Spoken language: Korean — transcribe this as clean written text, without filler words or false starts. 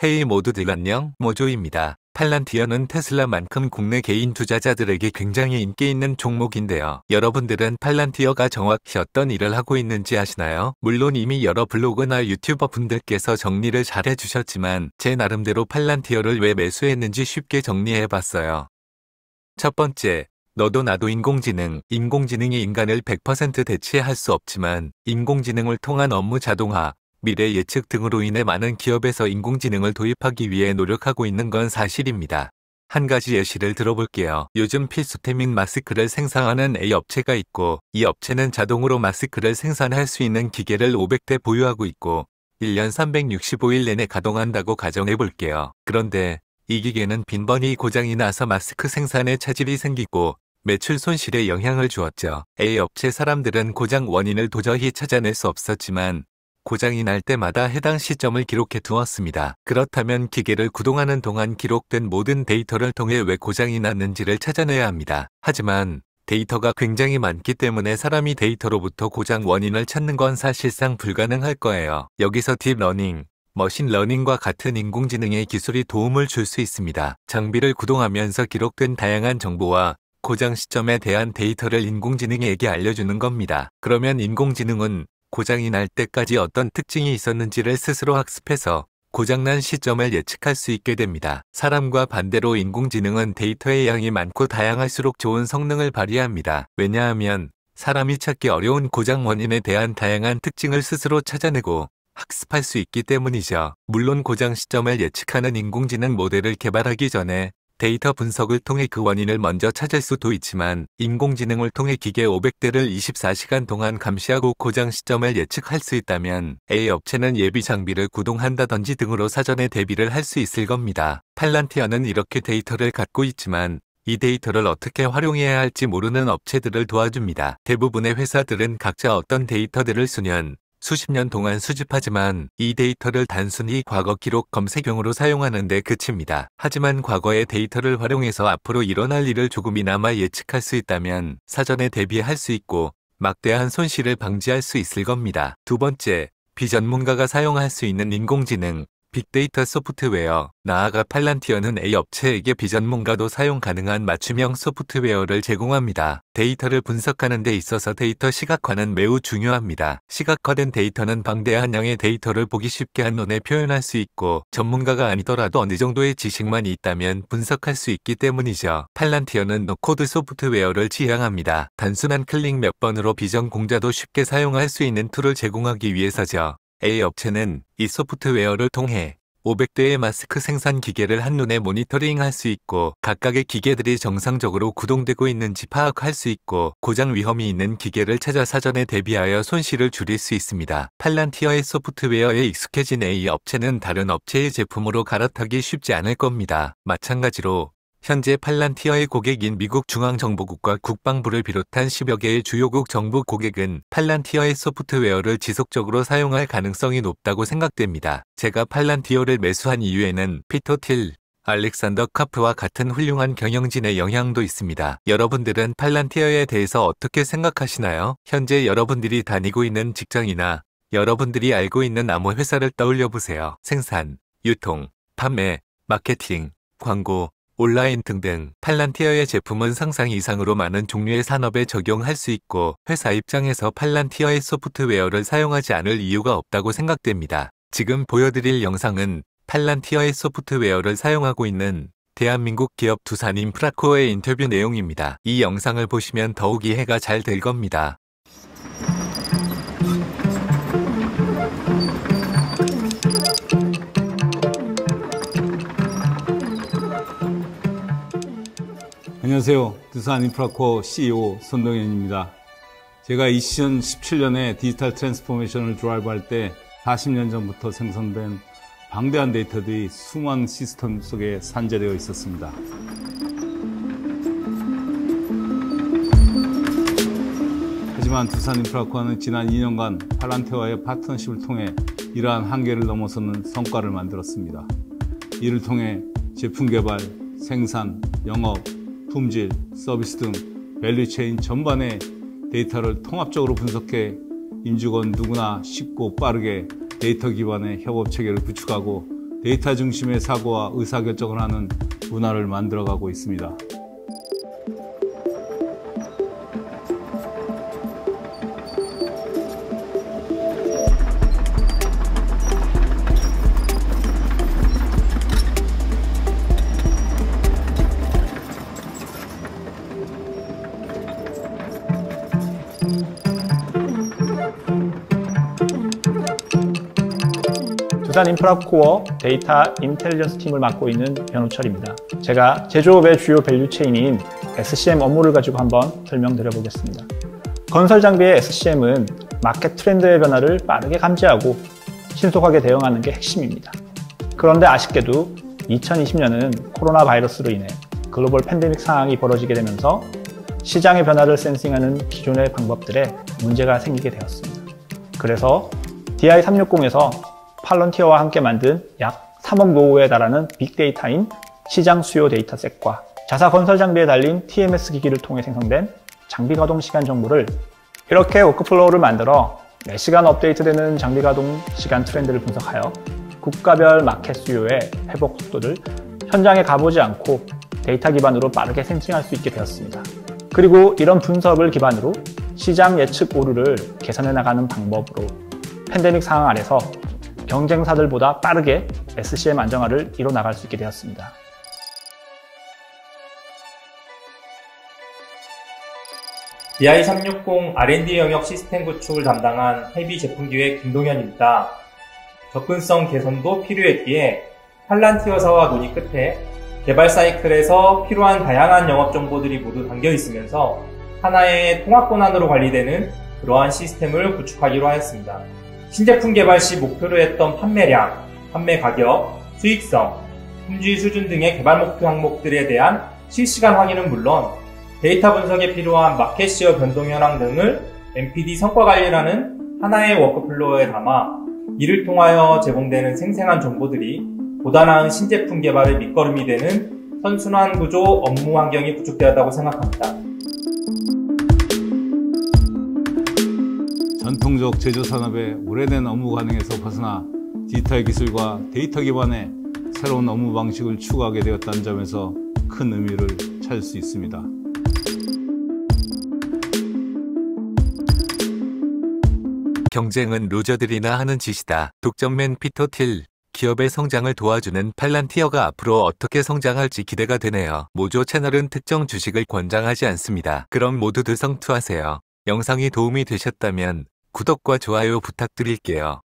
헤이 모두들 안녕, 모조입니다. 팔란티어는 테슬라만큼 국내 개인 투자자들에게 굉장히 인기 있는 종목인데요. 여러분들은 팔란티어가 정확히 어떤 일을 하고 있는지 아시나요? 물론 이미 여러 블로그나 유튜버 분들께서 정리를 잘 해주셨지만 제 나름대로 팔란티어를 왜 매수했는지 쉽게 정리해봤어요. 첫 번째, 너도 나도 인공지능. 인공지능이 인간을 100% 대체할 수 없지만 인공지능을 통한 업무 자동화, 미래 예측 등으로 인해 많은 기업에서 인공지능을 도입하기 위해 노력하고 있는 건 사실입니다. 한 가지 예시를 들어볼게요. 요즘 필수템인 마스크를 생산하는 A 업체가 있고 이 업체는 자동으로 마스크를 생산할 수 있는 기계를 500대 보유하고 있고 1년 365일 내내 가동한다고 가정해볼게요. 그런데 이 기계는 빈번히 고장이 나서 마스크 생산에 차질이 생기고 매출 손실에 영향을 주었죠. A 업체 사람들은 고장 원인을 도저히 찾아낼 수 없었지만 고장이 날 때마다 해당 시점을 기록해 두었습니다. 그렇다면 기계를 구동하는 동안 기록된 모든 데이터를 통해 왜 고장이 났는지를 찾아내야 합니다. 하지만 데이터가 굉장히 많기 때문에 사람이 데이터로부터 고장 원인을 찾는 건 사실상 불가능할 거예요. 여기서 딥러닝, 머신러닝과 같은 인공지능의 기술이 도움을 줄 수 있습니다. 장비를 구동하면서 기록된 다양한 정보와 고장 시점에 대한 데이터를 인공지능에게 알려주는 겁니다. 그러면 인공지능은 고장이 날 때까지 어떤 특징이 있었는지를 스스로 학습해서 고장난 시점을 예측할 수 있게 됩니다. 사람과 반대로 인공지능은 데이터의 양이 많고 다양할수록 좋은 성능을 발휘합니다. 왜냐하면 사람이 찾기 어려운 고장 원인에 대한 다양한 특징을 스스로 찾아내고 학습할 수 있기 때문이죠. 물론 고장 시점을 예측하는 인공지능 모델을 개발하기 전에 데이터 분석을 통해 그 원인을 먼저 찾을 수도 있지만 인공지능을 통해 기계 500대를 24시간 동안 감시하고 고장 시점을 예측할 수 있다면 A 업체는 예비 장비를 구동한다든지 등으로 사전에 대비를 할 수 있을 겁니다. 팔란티어는 이렇게 데이터를 갖고 있지만 이 데이터를 어떻게 활용해야 할지 모르는 업체들을 도와줍니다. 대부분의 회사들은 각자 어떤 데이터들을 수십 년 동안 수집하지만 이 데이터를 단순히 과거 기록 검색용으로 사용하는 데 그칩니다. 하지만 과거의 데이터를 활용해서 앞으로 일어날 일을 조금이나마 예측할 수 있다면 사전에 대비할 수 있고 막대한 손실을 방지할 수 있을 겁니다. 두 번째, 비전문가가 사용할 수 있는 인공지능, 빅데이터 소프트웨어. 나아가 팔란티어는 A 업체에게 비전문가도 사용 가능한 맞춤형 소프트웨어를 제공합니다. 데이터를 분석하는 데 있어서 데이터 시각화는 매우 중요합니다. 시각화된 데이터는 방대한 양의 데이터를 보기 쉽게 한눈에 표현할 수 있고 전문가가 아니더라도 어느 정도의 지식만 있다면 분석할 수 있기 때문이죠. 팔란티어는 노코드 소프트웨어를 지향합니다. 단순한 클릭 몇 번으로 비전 공자도 쉽게 사용할 수 있는 툴을 제공하기 위해서죠. A 업체는 이 소프트웨어를 통해 500대의 마스크 생산 기계를 한눈에 모니터링할 수 있고 각각의 기계들이 정상적으로 구동되고 있는지 파악할 수 있고 고장 위험이 있는 기계를 찾아 사전에 대비하여 손실을 줄일 수 있습니다. 팔란티어의 소프트웨어에 익숙해진 A 업체는 다른 업체의 제품으로 갈아타기 쉽지 않을 겁니다. 마찬가지로 현재 팔란티어의 고객인 미국 중앙정보국과 국방부를 비롯한 10여 개의 주요국 정부 고객은 팔란티어의 소프트웨어를 지속적으로 사용할 가능성이 높다고 생각됩니다. 제가 팔란티어를 매수한 이유에는 피터 틸, 알렉산더 카프와 같은 훌륭한 경영진의 영향도 있습니다. 여러분들은 팔란티어에 대해서 어떻게 생각하시나요? 현재 여러분들이 다니고 있는 직장이나 여러분들이 알고 있는 아무 회사를 떠올려 보세요. 생산, 유통, 판매, 마케팅, 광고, 온라인 등등 팔란티어의 제품은 상상 이상으로 많은 종류의 산업에 적용할 수 있고 회사 입장에서 팔란티어의 소프트웨어를 사용하지 않을 이유가 없다고 생각됩니다. 지금 보여드릴 영상은 팔란티어의 소프트웨어를 사용하고 있는 대한민국 기업 두산인프라코어의 인터뷰 내용입니다. 이 영상을 보시면 더욱 이해가 잘 될 겁니다. 안녕하세요. 두산인프라코어 CEO 손동현입니다. 제가 2017년에 디지털 트랜스포메이션을 드라이브할 때 40년 전부터 생성된 방대한 데이터들이 수많은 시스템 속에 산재되어 있었습니다. 하지만 두산인프라코어는 지난 2년간 팔란티어와의 파트너십을 통해 이러한 한계를 넘어서는 성과를 만들었습니다. 이를 통해 제품 개발, 생산, 영업, 품질, 서비스 등 밸류체인 전반의 데이터를 통합적으로 분석해 임직원 누구나 쉽고 빠르게 데이터 기반의 협업 체계를 구축하고 데이터 중심의 사고와 의사결정을 하는 문화를 만들어가고 있습니다. 두산 인프라코어 데이터 인텔리전스 팀을 맡고 있는 변우철입니다. 제가 제조업의 주요 밸류체인인 SCM 업무를 가지고 한번 설명드려 보겠습니다. 건설 장비의 SCM은 마켓 트렌드의 변화를 빠르게 감지하고 신속하게 대응하는 게 핵심입니다. 그런데 아쉽게도 2020년은 코로나 바이러스로 인해 글로벌 팬데믹 상황이 벌어지게 되면서 시장의 변화를 센싱하는 기존의 방법들에 문제가 생기게 되었습니다. 그래서 DI360에서 팔런티어와 함께 만든 약 3억 노후에 달하는 빅데이터인 시장 수요 데이터셋과 자사 건설 장비에 달린 TMS 기기를 통해 생성된 장비 가동 시간 정보를 이렇게 워크플로우를 만들어 매시간 업데이트되는 장비 가동 시간 트렌드를 분석하여 국가별 마켓 수요의 회복 속도를 현장에 가보지 않고 데이터 기반으로 빠르게 센싱할 수 있게 되었습니다. 그리고 이런 분석을 기반으로 시장 예측 오류를 개선해 나가는 방법으로 팬데믹 상황 아래서 경쟁사들보다 빠르게 SCM 안정화를 이뤄 나갈 수 있게 되었습니다. DI360 R&D 영역 시스템 구축을 담당한 헤비 제품기획 김동현입니다. 접근성 개선도 필요했기에 팔란티어사와 논의 끝에 개발 사이클에서 필요한 다양한 영업 정보들이 모두 담겨 있으면서 하나의 통합 권한으로 관리되는 그러한 시스템을 구축하기로 하였습니다. 신제품 개발 시 목표로 했던 판매량, 판매 가격, 수익성, 품질 수준 등의 개발 목표 항목들에 대한 실시간 확인은 물론 데이터 분석에 필요한 마켓시어 변동 현황 등을 MPD 성과 관리라는 하나의 워크플로어에 담아 이를 통하여 제공되는 생생한 정보들이 보다 나은 신제품 개발의 밑거름이 되는 선순환 구조 업무 환경이 구축되었다고 생각합니다. 전통적 제조산업의 오래된 업무 관행에서 벗어나 디지털 기술과 데이터 기반의 새로운 업무 방식을 추구하게 되었다는 점에서 큰 의미를 찾을 수 있습니다. 경쟁은 루저들이나 하는 짓이다. 독점맨 피터 틸. 기업의 성장을 도와주는 팔란티어가 앞으로 어떻게 성장할지 기대가 되네요. 모조 채널은 특정 주식을 권장하지 않습니다. 그럼 모두들 성투하세요. 영상이 도움이 되셨다면 구독과 좋아요 부탁드릴게요.